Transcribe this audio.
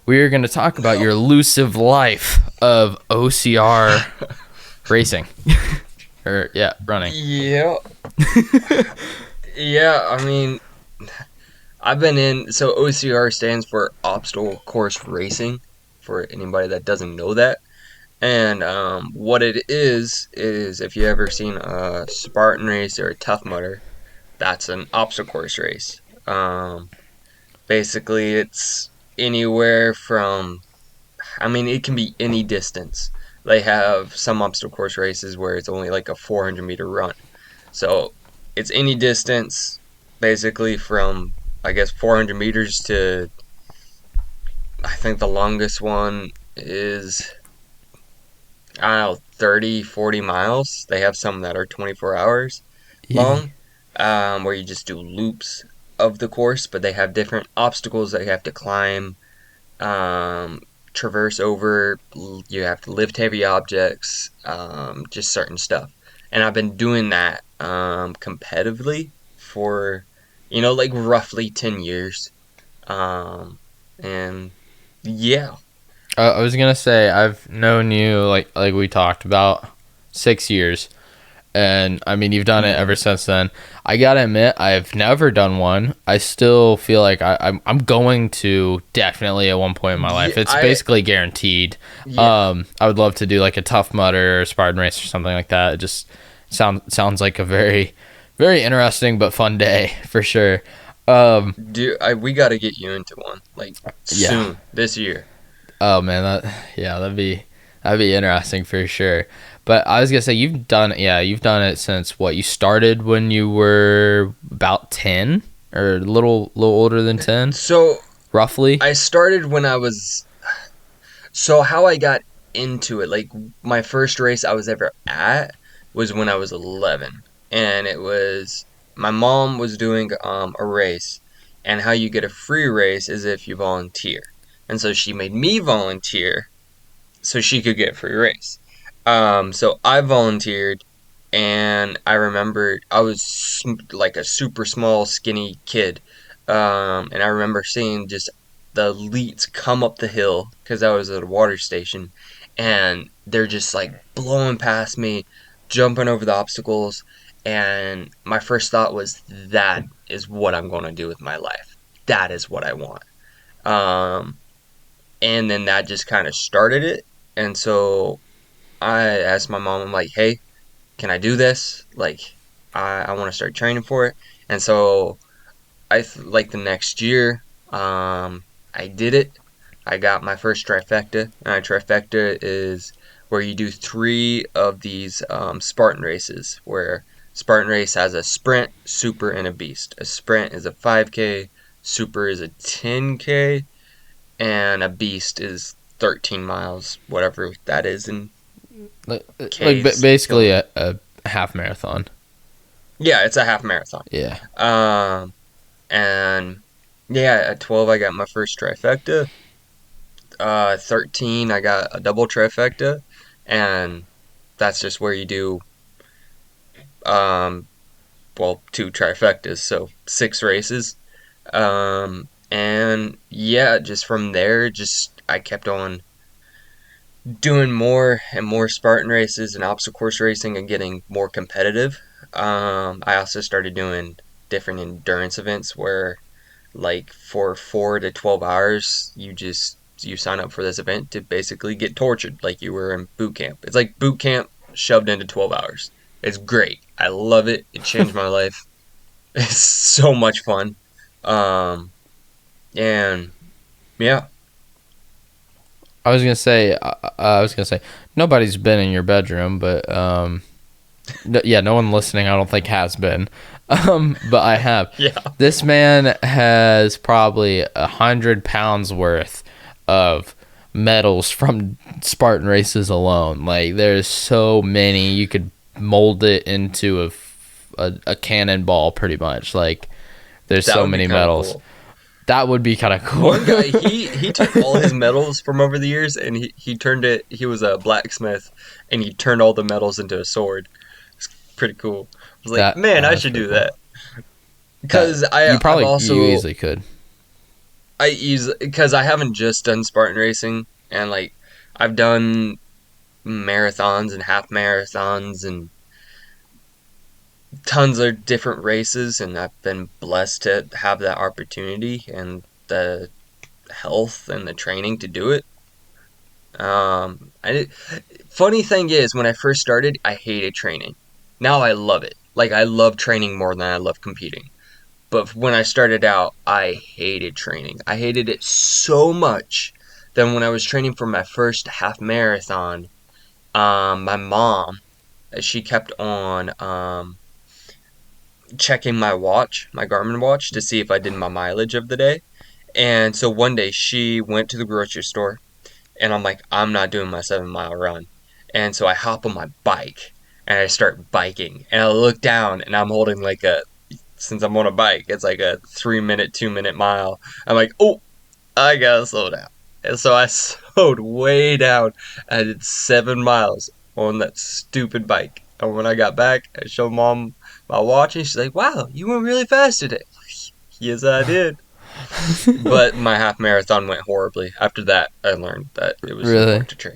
we're going to talk about your elusive life of OCR racing. Running. Yeah. Yeah, I mean, I've been in, so OCR stands for Obstacle Course Racing, for anybody that doesn't know that. And what it is if you ever seen a Spartan race or a Tough Mudder, that's an obstacle course race. Basically, it's anywhere from, I mean, it can be any distance. They have some obstacle course races where it's only like a 400-meter run. So it's any distance, basically from, I guess, 400 meters to, I think the longest one is, I don't know, 30, 40 miles. They have some that are 24 hours Yeah. long, where you just do loops of the course, but they have different obstacles that you have to climb, um, traverse over. You have to lift heavy objects, just certain stuff. And I've been doing that competitively for, like roughly 10 years. And yeah, I was going to say, I've known you, like we talked about, 6 years. And, I mean, you've done it ever since then. I got to admit, I've never done one. I still feel like I'm going to definitely at one point in my life. yeah, It's basically guaranteed. yeah. I would love to do like a Tough Mudder or Spartan race or something like that. It just sounds like a very, very interesting but fun day for sure. We got to get you into one like Yeah. soon this year. Oh man, that'd be interesting for sure. But I was gonna say you've done it since what? You started when you were about 10 or a little older than 10, So roughly. I started when I was. So how I got into it, like my first race I was ever at was when I was 11, and it was my mom was doing a race, and how you get a free race is if you volunteer, and so she made me volunteer so she could get a free race. So I volunteered, and I remember I was like a super small, skinny kid, and I remember seeing just the elites come up the hill because I was at a water station, and they're just like blowing past me, jumping over the obstacles, and my first thought was that is what I'm going to do with my life. That is what I want. Um, and then that just kind of started it, and so I asked my mom, I'm like, hey, can I do this? Like, I want to start training for it. And so like the next year, I did it. I got my first trifecta. And a trifecta is where you do three of these Spartan races, where Spartan race has a sprint, super, and a beast. A sprint is a 5K, super is a 10K, and a beast is 13 miles, whatever that is in K's. Basically a half marathon. Yeah, it's a half marathon. Yeah. Um, and yeah, at 12 I got my first trifecta. 13 I got a double trifecta, and that's just where you do um, two trifectas, so 6 races. And yeah, just from there, just I kept on doing more and more Spartan races and obstacle course racing and getting more competitive. I also started doing different endurance events where, like, for 4 to 12 hours, you sign up for this event to basically get tortured like you were in boot camp. It's like boot camp shoved into 12 hours. It's great. I love it. It changed my life. It's so much fun. Um, and yeah, I was gonna say nobody's been in your bedroom, but no one listening I don't think has been. But I have. yeah. This man has probably 100 pounds worth of medals from Spartan races alone. Like, there's so many. You could mold it into a cannonball pretty much. Like, there's That so would be many kind of medals. cool. That would be kind of cool. One guy, he took all his medals from over the years, and he turned it. He was a blacksmith, and he turned all the medals into a sword. It's pretty cool. I was like, man, I That's should pretty do cool. that because You I've probably also you easily could. I use because I haven't just done Spartan racing, and like I've done marathons and half marathons and tons of different races, and I've been blessed to have that opportunity and the health and the training to do it. I Funny thing is, when I first started, I hated training. Now I love it. Like I love training more than I love competing. But when I started out, I hated training. I hated it so much that when I was training for my first half marathon, my mom, she kept on checking my watch, my Garmin watch, to see if I did my mileage of the day. And so one day she went to the grocery store, and I'm like, I'm not doing my 7 mile run. And so I hop on my bike and I start biking. And I look down and I'm holding like since I'm on a bike, it's like a 3 minute, 2 minute mile. I'm like, oh, I gotta slow down. And so I slowed way down. I did 7 miles on that stupid bike. And when I got back, I showed mom my watch, and she's like, wow, you went really fast today. Yes, I did. But my half marathon went horribly. After that, I learned that it was Really? important to train.